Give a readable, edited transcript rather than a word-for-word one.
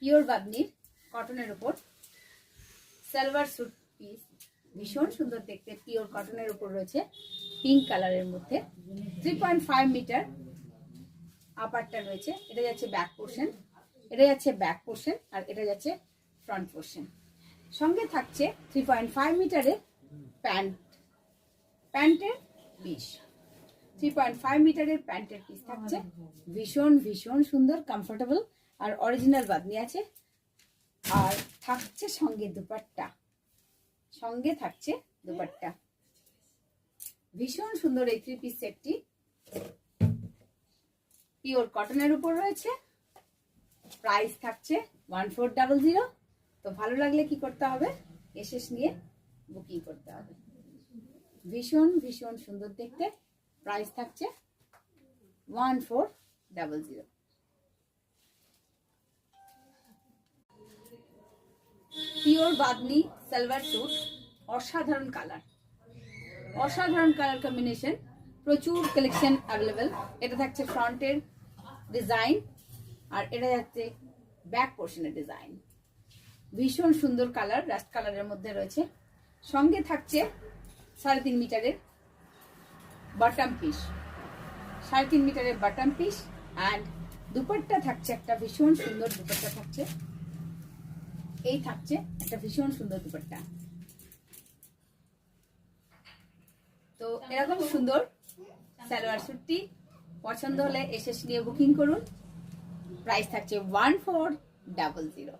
Pure বাদনির কটনের উপর salwar sweet piece, ভীষণ সুন্দর দেখতে, পিওর কটনের উপর রয়েছে পিঙ্ক কালারের মধ্যে। 3.5 মিটার আপারটা রয়েছে। এটা যাচ্ছে ব্যাক পোর্শন, এটা যাচ্ছে ব্যাক পোর্শন, আর এটা যাচ্ছে ফ্রন্ট পোর্শন। সঙ্গে থাকছে 3.5 মিটারের প্যান্টের পিস। 3.5 মিটারের প্যান্টের পিস থাকছে, ভীষণ ভীষণ সুন্দর, কমফোর্টেবল আর অরিজিনাল বাদনি আছে। আর থাকছে সঙ্গে দুপাট্টা, সঙ্গে থাকছে দুপাট্টা। ভীষণ সুন্দর এই 3 পিস সেটটি পিওর কটনের উপর রয়েছে। প্রাইস থাকছে 1400। তো ভালো লাগলে কি করতে হবে, এসএস নিয়ে বুকিং করতে হবে। ভীষণ ভীষণ সুন্দর দেখতে, প্রাইস থাকছে 1400। পিওর বাদনি সালোয়ার স্যুট, অসাধারণ কালার, অসাধারণ কালার কম্বিনেশন, প্রচুর কালেকশন অ্যাভেলেবেল। এটা থাকছে ফ্রন্টের ডিজাইন, আর এটা যাচ্ছে ব্যাক পোর্শনের ডিজাইন। ভীষণ সুন্দর কালার, রাস্ট কালারের মধ্যে রয়েছে। সঙ্গে থাকছে 3.5 মিটারের বটম পিস, 3.5 মিটারের বটম পিস। অ্যান্ড দুপাট্টা থাকছে একটা ভীষণ সুন্দর দুপাট্টা থাকছে, এই থাকছে একটা ভীষণ সুন্দর দুপাট্টা। তো এরকম সুন্দর সালোয়ার স্যুটটি পছন্দ হলে এসএস নিয়ে বুকিং করুন। প্রাইস থাকছে 1400।